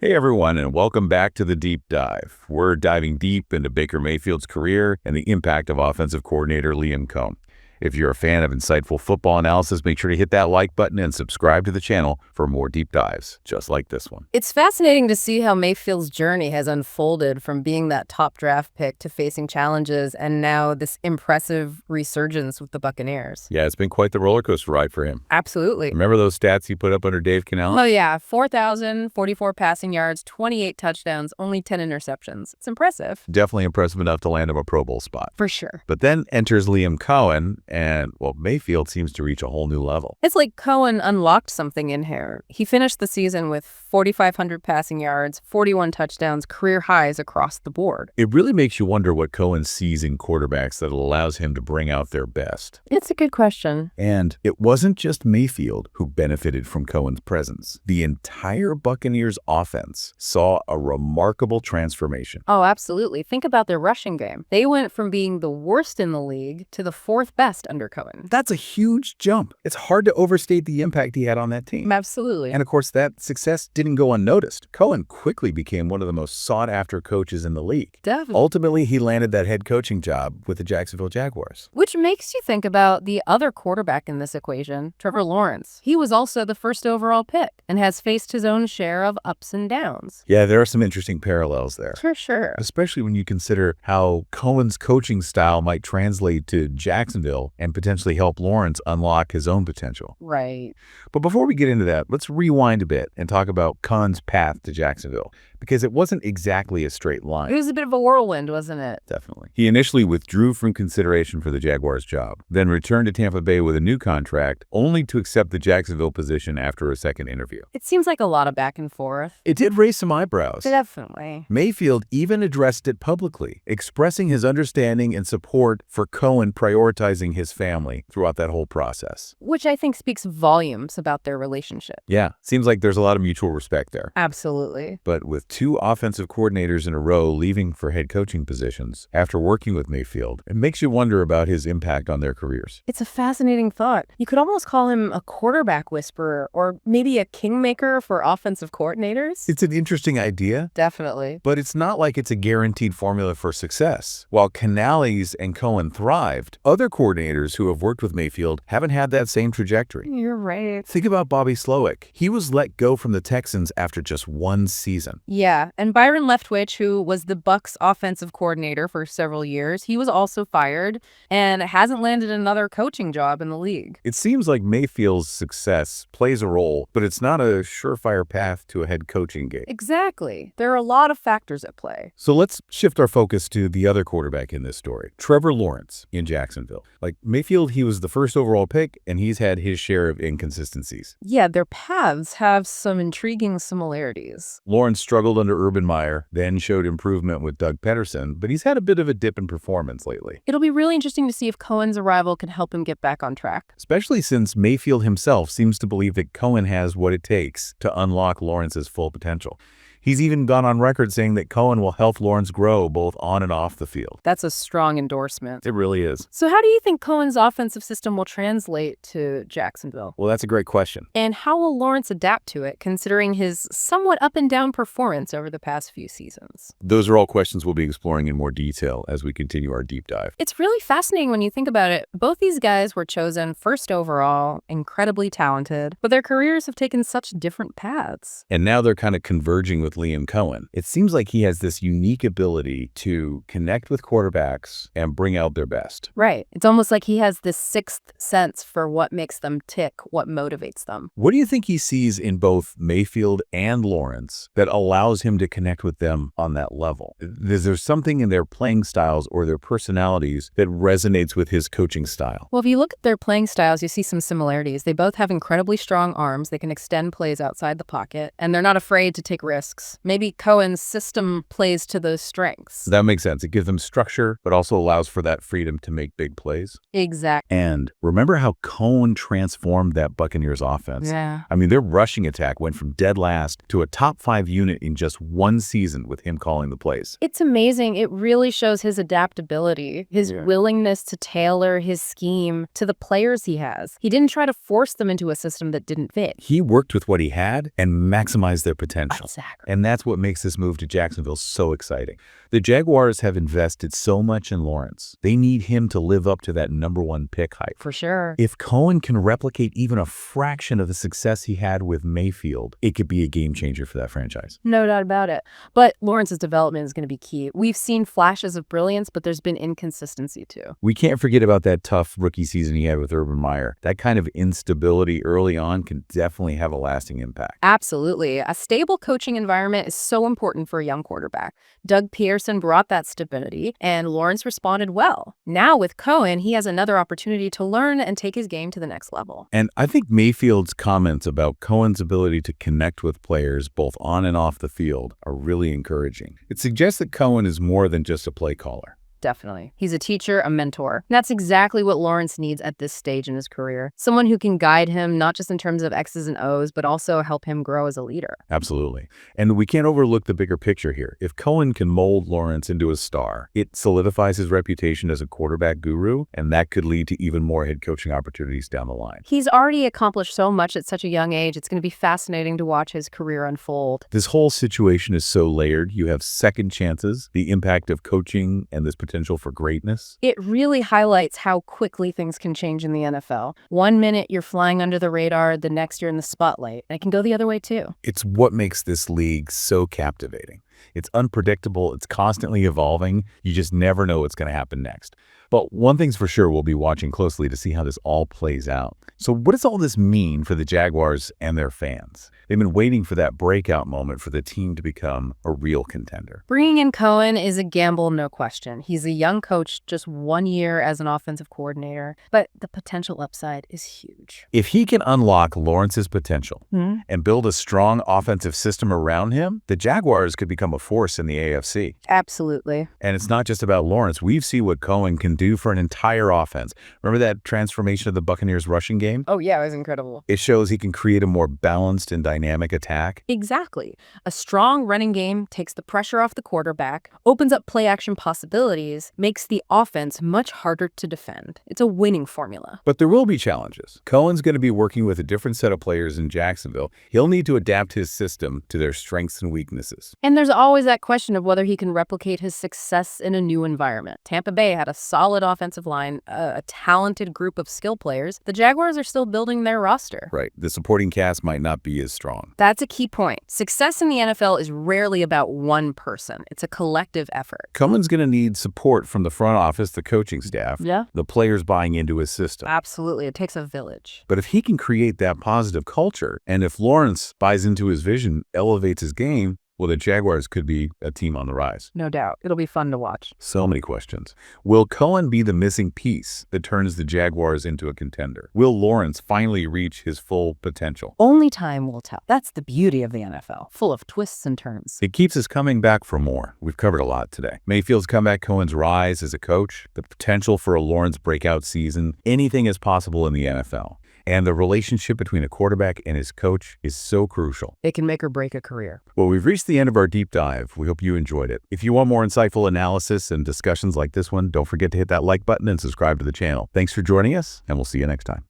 Hey everyone, and welcome back to the Deep Dive. We're diving deep into Baker Mayfield's career and the impact of offensive coordinator Liam Cohen. If you're a fan of insightful football analysis, make sure to hit that like button and subscribe to the channel for more deep dives, just like this one. It's fascinating to see how Mayfield's journey has unfolded from being that top draft pick to facing challenges and now this impressive resurgence with the Buccaneers. Yeah, it's been quite the roller coaster ride for him. Absolutely. Remember those stats he put up under Dave Cannell? Oh, yeah. 4,044 passing yards, 28 touchdowns, only 10 interceptions. It's impressive. Definitely impressive enough to land him a Pro Bowl spot. For sure. But then enters Liam Cohen, and, well, Mayfield seems to reach a whole new level. It's like Cohen unlocked something in here. He finished the season with 4,500 passing yards, 41 touchdowns, career highs across the board. It really makes you wonder what Cohen sees in quarterbacks that allows him to bring out their best. It's a good question. And it wasn't just Mayfield who benefited from Cohen's presence. The entire Buccaneers offense saw a remarkable transformation. Oh, absolutely. Think about their rushing game. They went from being the worst in the league to the fourth best under Cohen. That's a huge jump. It's hard to overstate the impact he had on that team. Absolutely. And of course, that success didn't go unnoticed. Cohen quickly became one of the most sought-after coaches in the league. Definitely. Ultimately, he landed that head coaching job with the Jacksonville Jaguars. Which makes you think about the other quarterback in this equation, Trevor Lawrence. He was also the first overall pick and has faced his own share of ups and downs. Yeah, there are some interesting parallels there. For sure. Especially when you consider how Cohen's coaching style might translate to Jacksonville and potentially help Lawrence unlock his own potential. Right. But before we get into that, let's rewind a bit and talk about Cohen's path to Jacksonville, because it wasn't exactly a straight line. It was a bit of a whirlwind, wasn't it? Definitely. He initially withdrew from consideration for the Jaguars job, then returned to Tampa Bay with a new contract, only to accept the Jacksonville position after a second interview. It seems like a lot of back and forth. It did raise some eyebrows. Definitely. Mayfield even addressed it publicly, expressing his understanding and support for Cohen prioritizing his family throughout that whole process. Which I think speaks volumes about their relationship. Yeah, seems like there's a lot of mutual respect there. Absolutely. But with two offensive coordinators in a row leaving for head coaching positions after working with Mayfield, it makes you wonder about his impact on their careers. It's a fascinating thought. You could almost call him a quarterback whisperer or maybe a kingmaker for offensive coordinators. It's an interesting idea. Definitely. But it's not like it's a guaranteed formula for success. While Canales and Cohen thrived, other coordinators who have worked with Mayfield haven't had that same trajectory. You're right. Think about Bobby Slowick. He was let go from the Texans after just one season. Yeah, and Byron Leftwich, who was the Bucs offensive coordinator for several years, he was also fired and hasn't landed another coaching job in the league. It seems like Mayfield's success plays a role, but it's not a surefire path to a head coaching gig. Exactly. There are a lot of factors at play. So let's shift our focus to the other quarterback in this story, Trevor Lawrence in Jacksonville. Like Mayfield, he was the first overall pick, and he's had his share of inconsistencies. Yeah, their paths have some intriguing similarities. Lawrence struggled under Urban Meyer, then showed improvement with Doug Peterson, but he's had a bit of a dip in performance lately. It'll be really interesting to see if Cohen's arrival can help him get back on track. Especially since Mayfield himself seems to believe that Cohen has what it takes to unlock Lawrence's full potential. He's even gone on record saying that Cohen will help Lawrence grow both on and off the field. That's a strong endorsement. It really is. So how do you think Cohen's offensive system will translate to Jacksonville? Well, that's a great question. And how will Lawrence adapt to it, considering his somewhat up and down performance over the past few seasons? Those are all questions we'll be exploring in more detail as we continue our deep dive. It's really fascinating when you think about it. Both these guys were chosen first overall, incredibly talented, but their careers have taken such different paths. And now they're kind of converging with Liam Cohen. It seems like he has this unique ability to connect with quarterbacks and bring out their best. Right. It's almost like he has this sixth sense for what makes them tick, what motivates them. What do you think he sees in both Mayfield and Lawrence that allows him to connect with them on that level? Is there something in their playing styles or their personalities that resonates with his coaching style? Well, if you look at their playing styles, you see some similarities. They both have incredibly strong arms. They can extend plays outside the pocket, and they're not afraid to take risks. Maybe Cohen's system plays to those strengths. That makes sense. It gives them structure, but also allows for that freedom to make big plays. Exactly. And remember how Cohen transformed that Buccaneers offense? Yeah. I mean, their rushing attack went from dead last to a top 5 unit in just one season with him calling the plays. It's amazing. It really shows his adaptability, his willingness to tailor his scheme to the players he has. He didn't try to force them into a system that didn't fit. He worked with what he had and maximized their potential. Exactly. And that's what makes this move to Jacksonville so exciting. The Jaguars have invested so much in Lawrence. They need him to live up to that #1 pick hype. For sure. If Cohen can replicate even a fraction of the success he had with Mayfield, it could be a game changer for that franchise. No doubt about it. But Lawrence's development is going to be key. We've seen flashes of brilliance, but there's been inconsistency too. We can't forget about that tough rookie season he had with Urban Meyer. That kind of instability early on can definitely have a lasting impact. Absolutely. A stable coaching environment is so important for a young quarterback. Doug Pearson brought that stability, and Lawrence responded well. Now with Cohen, he has another opportunity to learn and take his game to the next level. And I think Mayfield's comments about Cohen's ability to connect with players both on and off the field are really encouraging. It suggests that Cohen is more than just a play caller. Definitely. He's a teacher, a mentor. And that's exactly what Lawrence needs at this stage in his career. Someone who can guide him, not just in terms of X's and O's, but also help him grow as a leader. Absolutely. And we can't overlook the bigger picture here. If Cohen can mold Lawrence into a star, it solidifies his reputation as a quarterback guru, and that could lead to even more head coaching opportunities down the line. He's already accomplished so much at such a young age. It's going to be fascinating to watch his career unfold. This whole situation is so layered. You have second chances, the impact of coaching, and this potential for greatness. It really highlights how quickly things can change in the NFL. One minute you're flying under the radar, the next you're in the spotlight. And it can go the other way too. It's what makes this league so captivating. It's unpredictable. It's constantly evolving. You just never know what's going to happen next. But one thing's for sure, we'll be watching closely to see how this all plays out. So what does all this mean for the Jaguars and their fans? They've been waiting for that breakout moment for the team to become a real contender. Bringing in Cohen is a gamble, no question. He's a young coach, just 1 year as an offensive coordinator, but the potential upside is huge. If he can unlock Lawrence's potential and build a strong offensive system around him, the Jaguars could become a force in the AFC. Absolutely. And it's not just about Lawrence. We've seen what Cohen can do for an entire offense. Remember that transformation of the Buccaneers rushing game? Oh, yeah, it was incredible. It shows he can create a more balanced and dynamic attack. Exactly. A strong running game takes the pressure off the quarterback, opens up play action possibilities, makes the offense much harder to defend. It's a winning formula. But there will be challenges. Cohen's going to be working with a different set of players in Jacksonville. He'll need to adapt his system to their strengths and weaknesses. And there's always that question of whether he can replicate his success in a new environment. Tampa Bay had a solid offensive line, a talented group of skill players. The Jaguars are still building their roster. Right. The supporting cast might not be as strong. That's a key point. Success in the NFL is rarely about one person. It's a collective effort. Cohen's going to need support from the front office, the coaching staff, the players buying into his system. Absolutely. It takes a village. But if he can create that positive culture, and if Lawrence buys into his vision, elevates his game, well, the Jaguars could be a team on the rise. No doubt. It'll be fun to watch. So many questions. Will Cohen be the missing piece that turns the Jaguars into a contender? Will Lawrence finally reach his full potential? Only time will tell. That's the beauty of the NFL, full of twists and turns. It keeps us coming back for more. We've covered a lot today. Mayfield's comeback, Cohen's rise as a coach, the potential for a Lawrence breakout season. Anything is possible in the NFL. And the relationship between a quarterback and his coach is so crucial. It can make or break a career. Well, we've reached the end of our deep dive. We hope you enjoyed it. If you want more insightful analysis and discussions like this one, don't forget to hit that like button and subscribe to the channel. Thanks for joining us, and we'll see you next time.